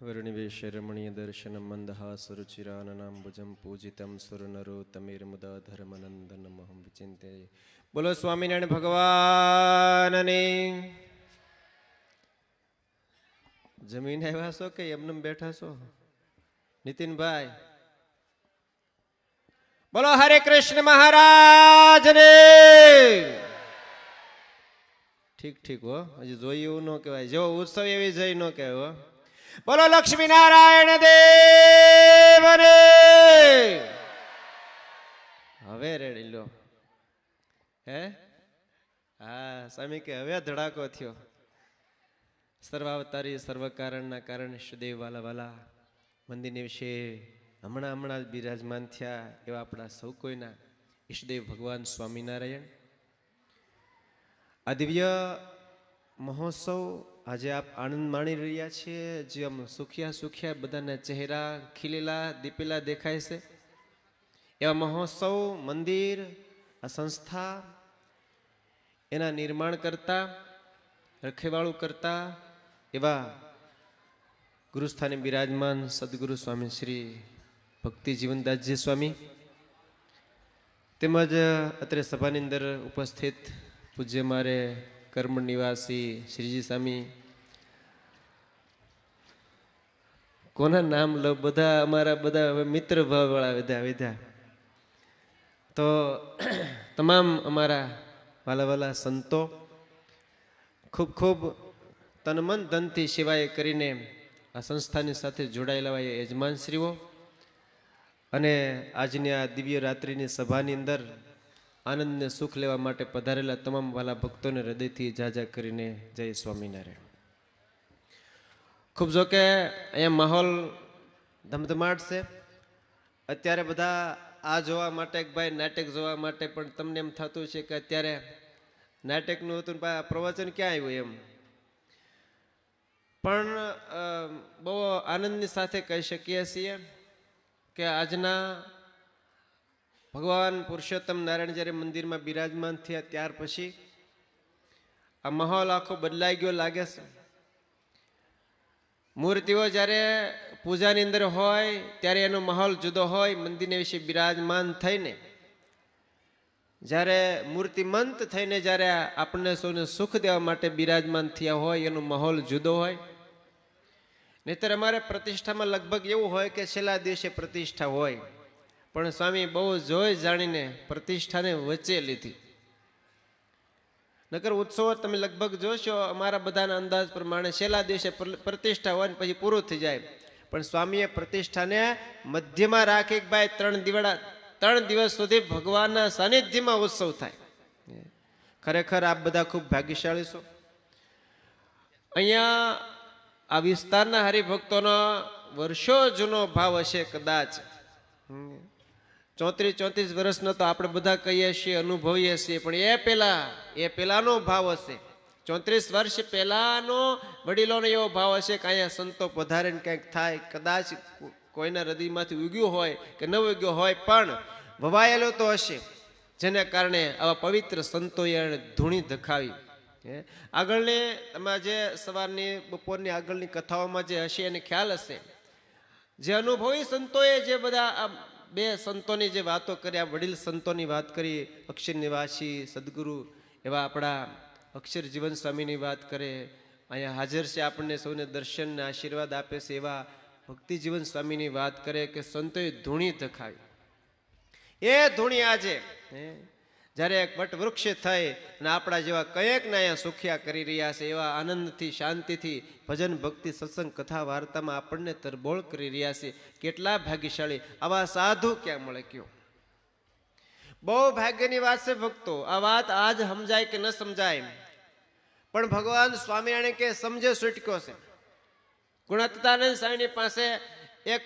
वर्णिवेश रमणीय दर्शन मंदहासरुचिराननाम्बुजं पूजितं सुरनरोत्तमेर्मुदा धर्मनंदनमहं विचिन्ते। बोलो स्वामिनारायण भगवान ने। जमीन આવ્યા છો કે એમને બેઠા છો નીતિનભાઈ? બોલો હરે કૃષ્ણ મહારાજ ને। ઠીક ઠીક હો, હજી જોઈ એવું ન કહેવાય, જેવો ઉત્સવ એવી જઈ ન કહેવાય હો। બોલો લક્ષ્મી નારાયણ દેવ ને। હવે રેડી લો હે? હા સ્વામી કે હવે ધડાકો થયો। સર્વાવતારી સર્વકારણના કારણે સુદેવ વાલા વાલા મંદિરની વિશે હમણાં બિરાજમાન થયા એવા આપણા સૌ કોઈના ઈષ્ટદેવ ભગવાન સ્વામિનારાયણ આ દિવ્ય મહોત્સવ આજે આપ આનંદ માણી રહ્યા છીએ। જે આમ સુખ્યા બધાના ચહેરા ખીલેલા દીપેલા દેખાય છે એવા મહોત્સવ મંદિર આ સંસ્થા એના નિર્માણ કરતા રખેવાળું કરતા એવા ગુરુસ્થાને બિરાજમાન સદગુરુ સ્વામી શ્રી ભક્તિ જીવનદાસજી સ્વામી તેમજ અત્રે સભાની અંદર ઉપસ્થિત પૂજ્ય મારે કર્મ નિવાસી શ્રીજી સ્વામી, કોના નામ લો, બધા અમારા બધા મિત્ર ભાવવાળા વિધા તો તમામ અમારા વાલા સંતો ખૂબ ખૂબ તનમન ધનથી સેવાએ કરીને આ સંસ્થાની સાથે જોડાયેલા હોય યજમાનશ્રીઓ અને આજની આ દિવ્ય રાત્રિની સભાની અંદર આનંદને સુખ લેવા માટે પધારેલા તમામ વાલા ભક્તોને હૃદયથી જાજા કરીને જય સ્વામિનારાયણ। ખૂબ જો કે અહીંયા માહોલ ધમધમાટ છે। અત્યારે બધા આ જોવા માટે ભાઈ નાટક જોવા માટે, પણ તમને એમ થતું છે કે અત્યારે નાટકનું હતું પ્રવચન ક્યાં આવ્યું એમ, પણ બહુ આનંદની સાથે કહી શકીએ છીએ કે આજના ભગવાન પુરુષોત્તમ નારાયણ જ્યારે મંદિરમાં બિરાજમાન થયા ત્યાર પછી આ માહોલ આખો બદલાઈ ગયો લાગે છે। મૂર્તિઓ જ્યારે પૂજાની અંદર હોય ત્યારે એનો માહોલ જુદો હોય, મંદિરને વિશે બિરાજમાન થઈને જ્યારે મૂર્તિમંત થઈને જ્યારે આપણને સૌને સુખ દેવા માટે બિરાજમાન થયા હોય એનો માહોલ જુદો હોય। નહીતર અમારે પ્રતિષ્ઠામાં લગભગ એવું હોય કે છેલ્લા દિવસે પ્રતિષ્ઠા હોય, પણ સ્વામી બહુ જોઈ જાણીને પ્રતિષ્ઠાને વચ્ચે લીધી। નકર ઉત્સવ તમે લગભગ જોશો અમારા બધાના અંદાજ પ્રમાણે છેલ્લા દિવસે પ્રતિષ્ઠા હોય ને પછી પૂરું થઈ જાય, પણ સ્વામીએ પ્રતિષ્ઠાને મધ્યમાં રાખી ભાઈ 3 દિવસ સુધી ભગવાનના સાનિધ્યમાં ઉત્સવ થાય। ખરેખર આપ બધા ખૂબ ભાગ્યશાળી છો। અહીંયા આ વિસ્તારના હરિભક્તોનો વર્ષો જૂનો ભાવ હશે, કદાચ 34 વર્ષનો તો આપણે બધા કહીએ છીએ, અનુભવીએ છીએ, પણ એ પહેલાનો ભાવ હશે। 34 વર્ષ પહેલાનો વડીલોનો એવો ભાવ હશે કે અહીંયા સંતો પધારે ને કંઈક થાય, કદાચ કોઈના હૃદયમાંથી ઉગ્યું હોય કે ન ઉગ્યો હોય પણ વવાયેલો તો હશે, જેને કારણે આવા પવિત્ર સંતોએ ધૂણી ધખાવી। આગળની તમારા જે સવારની બપોરની આગળની કથાઓમાં જે હશે એને ખ્યાલ હશે, જે અનુભવી સંતોએ જે બધા બે સંતોની જે વાતો કરી, આ વડીલ સંતોની વાત કરી, અક્ષર નિવાસી સદગુરુ એવા આપણા અક્ષર જીવન સ્વામીની વાત કરે, અહીંયા હાજર છે આપણને સૌને દર્શન આશીર્વાદ આપે છે એવા ભક્તિ જીવન સ્વામીની વાત કરે કે સંતોએ ધૂણી ધખાવી। એ ધૂણી આજે જ્યારે એક વટવૃક્ષ થઈ અને આપણા જેવા કંઈક ને અહીંયા સુખ્યા કરી રહ્યા છે, એવા આનંદથી શાંતિથી ભજન ભક્તિ સત્સંગ કથા વાર્તામાં આપણને તરબોળ કરી રહ્યા છે। કેટલા ભાગ્યશાળી આવા સાધુ ક્યાં મળે કયો? બહુ ભાગ્યની વાત છે ભક્તો। આ વાત આજ સમજાય કે ન સમજાય, પણ ભગવાન સ્વામિનારાયણ કે સમજે છૂટક્યો છે। ગુણાતીતાનંદ સ્વામીની પાસે એક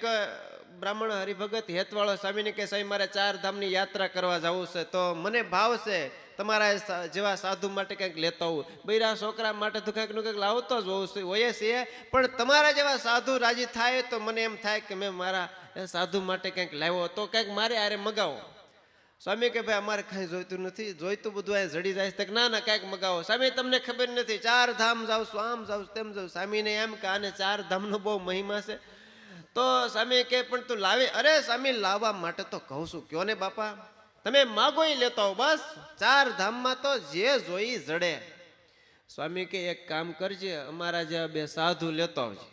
બ્રાહ્મણ હરિભગત હેતવાળો સ્વામીને કે સ્વામી મારે 4 ધામની યાત્રા કરવા જવું છે, તો મને ભાવ છે તમારા જેવા સાધુ માટે કંઈક લેતો હોઉં, બૈરા છોકરા માટે તો કંઈક નું કંઈક લાવતો જ હોઉં હોય છે, પણ તમારા જેવા સાધુ રાજી થાય તો મને એમ થાય કે મેં મારા સાધુ માટે કંઈક લાવ્યો તો કંઈક મારે આરે મગાવો। સ્વામી કે ભાઈ અમારે કાંઈ જોઈતું નથી, જોઈતું બધું અહીં જડી જાય છે. ના ના કાંઈક મગાવો. સ્વામી તમને ખબર નથી, 4 ધામ જાઉં છું, આમ જાઉં તેમ જાઉં. સ્વામીને એમ કે આને 4 ધામનો બહુ મહિમા છે. તો સ્વામી કે પણ તું લાવી. અરે સ્વામી લાવવા માટે તો કહું છું, કયો ને બાપા, તમે માગો એ લેતો આવો, બસ 4 ધામમાં તો જે જોઈ જડે. સ્વામી કે એક કામ કરજે, અમારા જેવા 2 સાધુ લેતો આવજે.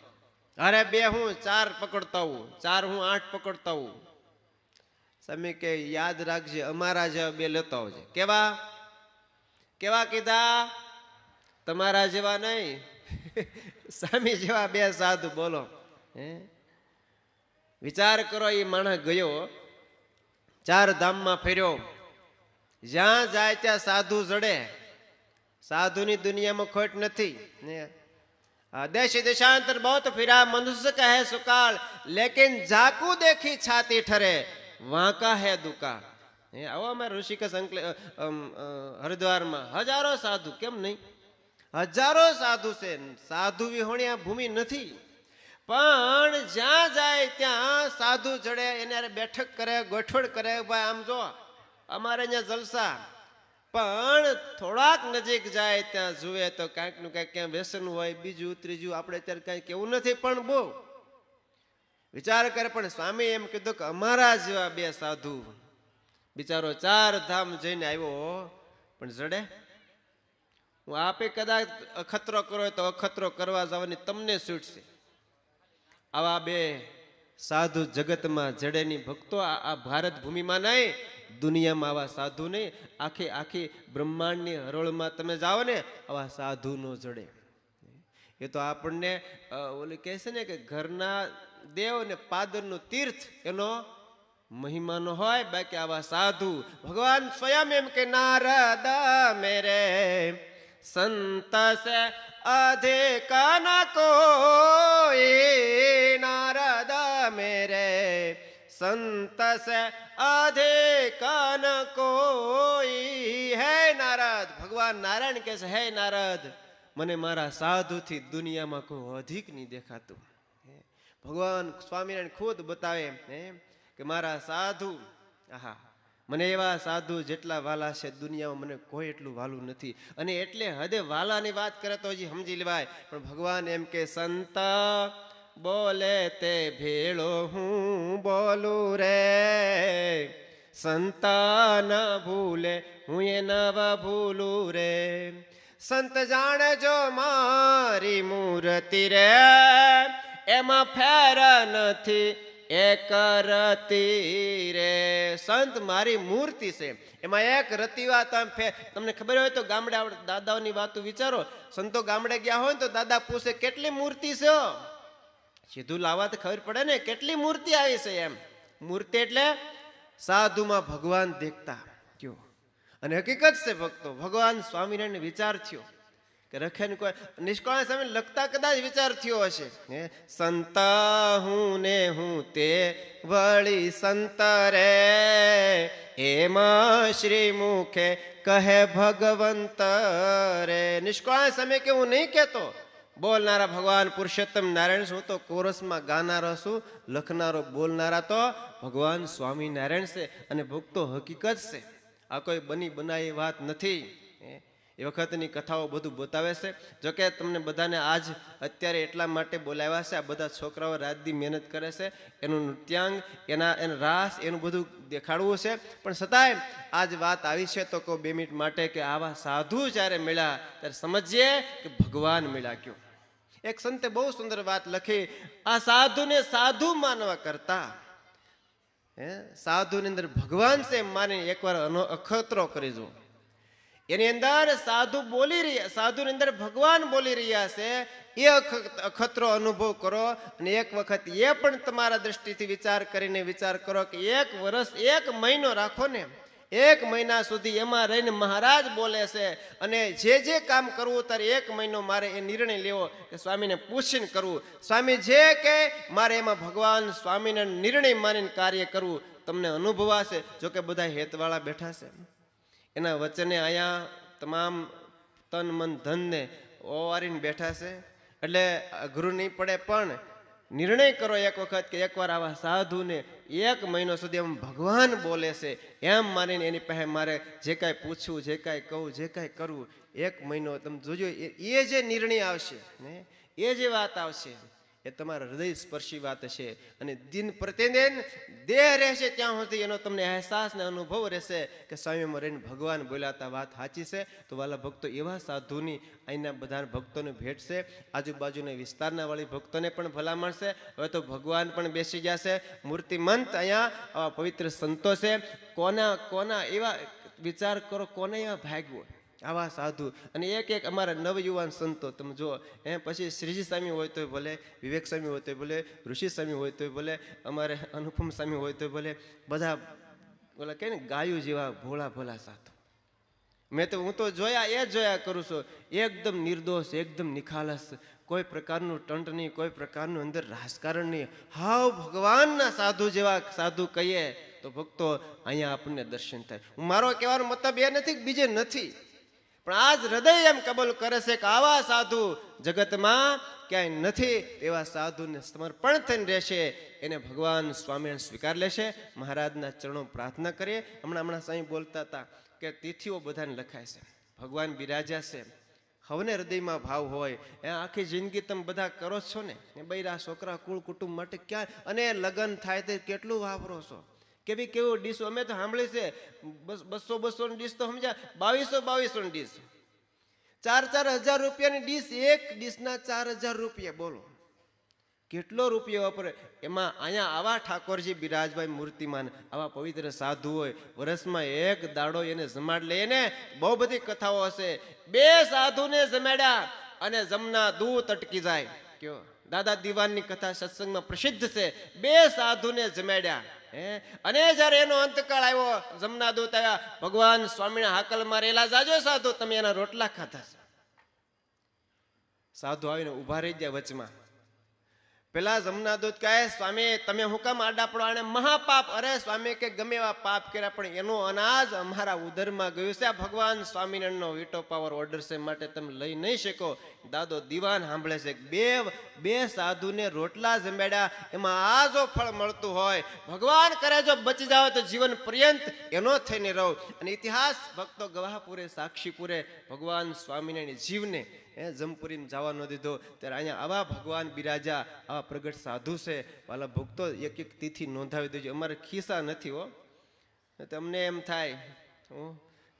અરે 2 હું 4 પકડતા હું, 4 હું 8 પકડતા હું. સ્વામી કે યાદ રાખજે, અમારા જેવા 2 લેતો આવજે. કેવા કેવા કીધા? તમારા જેવા નહીં, સ્વામી જેવા 2 સાધુ. બોલો, હે વિચાર કરો. એ માણસ ગયો 4 ધામમાં ફર્યો, જ્યાં જાય ત્યાં સાધુ જડે. સાધુની દુનિયામાં ખોટ નથી. દેશ દેશાંતર बहुत फिरा मनुष्य का है सुकाल, लेकिन जाकू देखी छाती ठरे वहां का है दुकाळ. આવો અમારે ઋષિકેશ હરિદ્વારમાં હજારો સાધુ, કેમ નહીં, હજારો સાધુ છે. સાધુ વિહોણ્યા ભૂમિ નથી, પણ જ્યાં જાય ત્યાં સાધુ જડે, એને બેઠક કરે, ગોઠવણ કરે. ભાઈ આમ જો અમારે અહીંયા જલસા. પણ થોડાક નજીક જાય ત્યાં જુએ તો કાંઈક નું કાંઈક ક્યાં વ્યસન હોય, બીજું ત્રીજું. આપણે અત્યારે કાંઈ કેવું નથી, પણ બહુ વિચાર કરે. પણ સ્વામી એમ કીધું કે અમારા જેવા 2 સાધુ. બિચારો 4 ધામ જઈને આવ્યો, પણ જડે. હું આપે કદાચ અખતરો કરો તો અખતરો કરવા જવાની તમને છૂટ છે. આવા 2 સાધુ જગતમાં જડેની ભક્તો. આ ભારત ભૂમિમાં નહીં, દુનિયામાં આવા સાધુ નહીં. આખી બ્રહ્માંડની હરોળમાં તમે જાઓ ને, આવા સાધુ નો જડે. એ તો આપણને ઓલું કહે છે ને કે ઘરના દેવ ને પાદરનું તીર્થ એનો મહિમાનો હોય. બાકી આવા સાધુ ભગવાન સ્વયં એમ કે નારદ મેરે સંત સે अधिक न कोई, नारद मेरे संत से अधिक न कोई. હે નારદ, ભગવાન નારાયણ કહે છે, હે નારદ, મને મારા સાધુથી દુનિયામાં કોઈ અધિક નહીં દેખાતું. ભગવાન સ્વામિનારાયણ ખુદ બતાવે કે મારા સાધુ, આહા, મને એવા સાધુ જેટલા વાલા છે દુનિયામાં મને કોઈ એટલું વાલું નથી. અને એટલે હદે વાલાની વાત કરે તો હજી સમજી લેવાય. પણ ભગવાન એમ કે સંત બોલે તે ભેળો હું બોલું રે, સંત ન ભૂલે હું એ નવ ભૂલું રે. સંત જાણે જો મારી મૂર્તિ રે, એમાં ફેર નથી એક રતી રે. સંત મારી મૂર્તિ છે, એમાં એક રતી વાત. તમને ખબર હોય તો ગામડે આપણે દાદાઓની વાતો વિચારો. સંતો ગામડે ગયા હોય તો દાદા પૂછે કેટલી મૂર્તિ છે. સીધું લાવવા તો ખબર પડે ને કેટલી મૂર્તિ આવી છે એમ. મૂર્તિ એટલે સાધુમાં ભગવાન દેખતા કયો. અને હકીકત છે ભક્તો, ભગવાન સ્વામિનારાયણ વિચાર થયો કે રખે ને કોઈ નિષ્કાળ સામે લખતા કદાચ વિચાર થયો હશે. સંત હું ને હું તે વળી સંત રે, એમાં શ્રી મુખે કહે ભગવંત રે. નિષ્કાળ સામે કે હું નહીં કહેતો, બોલનારા ભગવાન પુરુષોત્તમ નારાયણ છું. તો કોરસમાં ગાનારો છું, લખનારો બોલનારા તો ભગવાન સ્વામિનારાયણ છે. અને ભક્તો હકીકત છે, આ કોઈ બની બનાવી વાત નથી. એ વખતની કથાઓ બધું બતાવે છે. જોકે તમને બધાને આજ અત્યારે એટલા માટે બોલાવ્યા છે, આ બધા છોકરાઓ રાતદી મહેનત કરે છે, એનું નૃત્યાંગ, એના રાસ, એનું બધું દેખાડવું છે. પણ છતાંય આજ વાત આવી છે તો કહો 2 મિનિટ માટે કે આવા સાધુ જ્યારે મળ્યા ત્યારે સમજીએ કે ભગવાન મળ્યા. કયો એક સંતે બહુ સુંદર વાત લખી, આ સાધુને સાધુ માનવા કરતા સાધુની અંદર ભગવાન છે માની એકવાર અખતરો કરી જો. એની અંદર સાધુ બોલી રહ્યા, સાધુની અંદર ભગવાન બોલી રહ્યા છે, એ અખતરો અનુભવ કરો. અને એક વખત એ પણ તમારા દ્રષ્ટિથી વિચાર કરીને વિચાર કરો કે 1 વર્ષ 1 મહિનો રાખો ને, 1 મહિના સુધી એમાં રહીને મહારાજ બોલે છે. અને જે કામ કરવું ત્યારે 1 મહિનો મારે એ નિર્ણય લેવો કે સ્વામીને પૂછીને કરવું. સ્વામી જે કે મારે એમાં ભગવાન સ્વામીને નિર્ણય માનીને કાર્ય કરવું. તમને અનુભવાશે. જોકે બધા હેતવાળા બેઠા છે, એના વચને અહીંયા તમામ તન મન ધનને ઓવારીને બેઠા છે, એટલે અઘરું નહીં પડે. પણ નિર્ણય કરો એક વખત કે એકવાર આવા સાધુને 1 મહિનો સુધી એમ ભગવાન બોલે છે એમ માનીને એની પાસે મારે જે કાંઈ પૂછવું, જે કાંઈ કહું, જે કાંઈ કરવું, 1 મહિનો તમે જોજો. એ જે નિર્ણય આવશે ને, એ જે વાત આવશે એ તમારા હૃદય સ્પર્શી વાત હશે. અને દિન પ્રતિદિન દેહ રહેશે ત્યાં સુધી એનો તમને અહેસાસ ને અનુભવ રહેશે કે સ્વામીમાં રહીને ભગવાન બોલાતા વાત સાચી છે. તો વાલા ભક્તો, એવા સાધુની અહીંના બધા ભક્તોને ભેટ છે. આજુબાજુના વિસ્તારના વાળી ભક્તોને પણ ભલામણ છે. હવે તો ભગવાન પણ બેસી ગયા છે મૂર્તિમંત અહીંયા. આવા પવિત્ર સંતો છે. કોના એવા વિચાર કરો, કોને એવા ભાગ્યો આવા સાધુ. અને એક અમારા નવયુવાન સંતો તમે જુઓ, પછી શ્રીજી સ્વામી હોય તોય ભલે, વિવેક સ્વામી હોય તોય ભલે, ઋષિ સ્વામી હોય તોય ભલે, અમારે અનુપમ સ્વામી હોય તોય ભલે, બધા બોલા કે ને ગાયું જેવા ભોળા ભોળા સાધુ. હું તો જોયા કરું છું. એકદમ નિર્દોષ, એકદમ નિખાલસ, કોઈ પ્રકારનું ટંટ નહીં, કોઈ પ્રકારનું અંદર રાજકારણ નહીં. હાવ ભગવાનના સાધુ જેવા સાધુ કહીએ તો ભક્તો અહીંયા આપણને દર્શન થાય. મારો કહેવાનો મતલબ એ નથી કે બીજે નથી, પણ આજ હૃદય એમ કબૂલ કરે છે કે આવા સાધુ જગતમાં ક્યાંય નથી. એવા સાધુને સમર્પણ થઈને રહેશે એને ભગવાન સ્વામિનારાયણ સ્વીકાર લેશે. મહારાજના ચરણો પ્રાર્થના કરીએ. હમણાં સ્વામી બોલતા હતા કે તિથિઓ બધાને લખાય છે, ભગવાન બિરાજ્યા છે. હવને હૃદયમાં ભાવ હોય એ આખી જિંદગી તમે બધા કરો છો ને, એ બૈરા છોકરા કુળ કુટુંબ માટે ક્યાં, અને લગ્ન થાય તે કેટલું વાપરો છો, કેવું ડીશ. અમે તો સાંભળી છે 200 ની ડીશ તો સમજ્યા 2200 ની ડીશ, 4,000 રૂપિયાની ડીશ, એક ડીશના 4,000 રૂપિયા. બોલો કેટલો રૂપિયો વાપરે. એમાં અહીંયા આવા ઠાકોરજી બિરાજભાઈ મૂર્તિમાન, આવા પવિત્ર સાધુ હોય, વર્ષમાં એક દાડો એને જમાડ લે ને. બહુ બધી કથાઓ હશે. 2 સાધુને જમાડ્યા અને જમના દૂત અટકી જાય. કયો દાદા દીવાનની કથા સત્સંગમાં પ્રસિદ્ધ છે. 2 સાધુને જમાડ્યા, અને જયારે એનો અંતકાળ આવ્યો, જમના દૂત આવ્યા, ભગવાન સ્વામીના હાકલ મારેલા જાજો સાધુ, તમે એના રોટલા ખાધા છે. સાધુ આવીને ઉભા રહી ગયા વચમાં. પેલા જમના દૂત કહે, સ્વામી તમે હું કામ આડા પડો, આને મહાપાપ. અરે સ્વામી કે ગમે એવા પાપ કર્યા પણ એનું અનાજ અમારા ઉદરમાં ગયું છે. આ ભગવાન સ્વામિનારાયણનો વીટો પાવર ઓર્ડર છે, માટે તમે લઈ નહીં શકો. દાદો દીવાન સાંભળે છે. બે સાધુને રોટલા જમાડ્યા, એમાં આ જો ફળ મળતું હોય, ભગવાન કરે જો બચી જાવ તો જીવન પર્યંત એનો થઈને રહો. અને ઇતિહાસ ભક્તો ગવાહ પૂરે, સાક્ષી પૂરે. ભગવાન સ્વામિનારાયણ જીવને જમપુરીમાં જવા ન દીધો, ત્યારે અહીંયા આવા ભગવાન બિરાજા, આવા પ્રગટ સાધુ છે. વાલા ભક્તો એક તિથિ નોંધાવી દેજો. અમારે ખિસ્સા નથી હો, તમને એમ થાય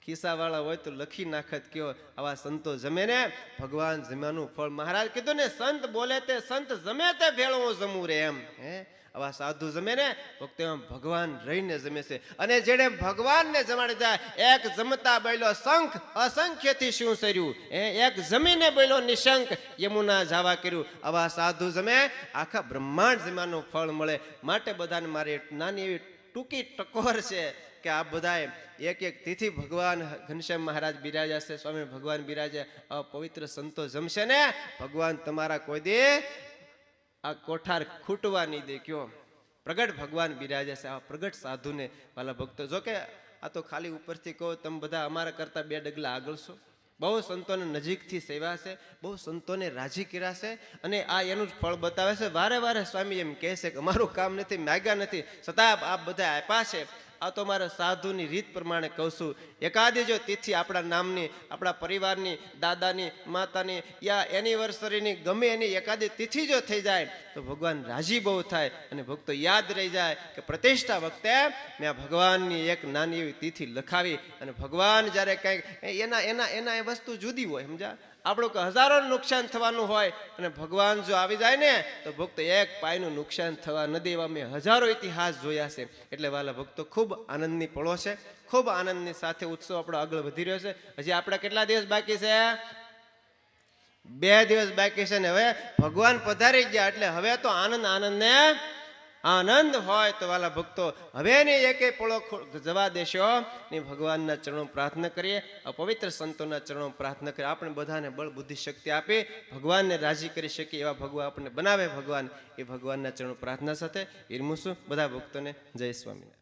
ખિસ્સા વાળા હોય તો લખી નાખત. કયો આવા સંતો જમે ને ભગવાન જમ્યાનું ફળ. મહારાજ કીધું ને, સંત બોલે તે સંત જમે તે ભેળું જમવું રે એમ. આવા સાધુ જમે ને ભક્તો એમાં ભગવાન રહીને જમે છે. અને જેને ભગવાનને જમાડી જાય, એક જમતા બોલ્યો શંખ, અસંખ્યથી શું સર્યું, એક જમીને બોલ્યો નિશંક, યમુના જાવા કર્યું. આવા સાધુ જમે આખા બ્રહ્માંડ જમ્યાનું ફળ મળે. માટે બધાને મારી નાની એવી ટૂંકી ટકોર છે કે આ બધાએ એક તિથિ ભગવાન ઘનશ્યામ મહારાજ બિરાજ્યા છે, સ્વામી ભગવાન બિરાજ્યા. આવા પવિત્ર સંતો જમશે ને ભગવાન તમારા કોઈ દે આ કોઠાર ખૂટવા નહીં દે. કયો પ્રગટ ભગવાન બિરાજ્યા છે. આવા પ્રગટ સાધુને વાલા ભક્તો, જો કે આ તો ખાલી ઉપરથી કહો, તમે બધા અમારા કરતા 2 ડગલા આગળ છો. બહુ સંતોને નજીકથી સેવા છે, બહુ સંતોને રાજી કર્યા છે, અને આ એનું જ ફળ બતાવે છે. વારે સ્વામી એમ કહે છે કે અમારું કામ નથી, માગ્યા નથી, છતાં આ બધા આપ્યા છે. આ તો મારા સાધુની રીત પ્રમાણે કહું છું. એકાદી જો તિથિ આપણા નામની, આપણા પરિવારની, દાદાની, માતાની યા એનિવર્સરીની ગમે એની એકાદી તિથિ જો થઈ જાય તો ભગવાન રાજી બહુ થાય. અને ભક્તો યાદ રહી જાય કે પ્રતિષ્ઠા વખતે મેં આ ભગવાનની એક નાની એવી તિથિ લખાવી. અને ભગવાન જ્યારે કંઈક એના એ વસ્તુ જુદી હોય, સમજા. આપણું હજારોનું નુકસાન થવાનું હોય, અને ભગવાન જો આવી જાય ને તો ભક્તો એક પાયનું નુકસાન થવા ન દેવા. મેં હજારો ઇતિહાસ જોયા છે. એટલે વાલા ભક્તો ખૂબ આનંદની પળો છે. ખૂબ આનંદની સાથે ઉત્સવ આપણો આગળ વધી રહ્યો છે. હજી આપણે કેટલા દિવસ બાકી છે? 2 દિવસ બાકી છે. ને હવે ભગવાન પધારી ગયા, એટલે હવે તો આનંદ આનંદ હોય. તો વાલા ભક્તો હવે ની એકે પળો જવા દેશો ને ભગવાનના ચરણો પ્રાર્થના કરીએ. પવિત્ર સંતોના ચરણો પ્રાર્થના કરીએ. આપણે બધાને બળ બુદ્ધિ શક્તિ આપી ભગવાનને રાજી કરી શકીએ એવા ભગવાન આપણને બનાવે. ભગવાન એ ભગવાનના ચરણો પ્રાર્થના સાથે વિરમું છું. બધા ભક્તોને જય સ્વામિનારાયણ.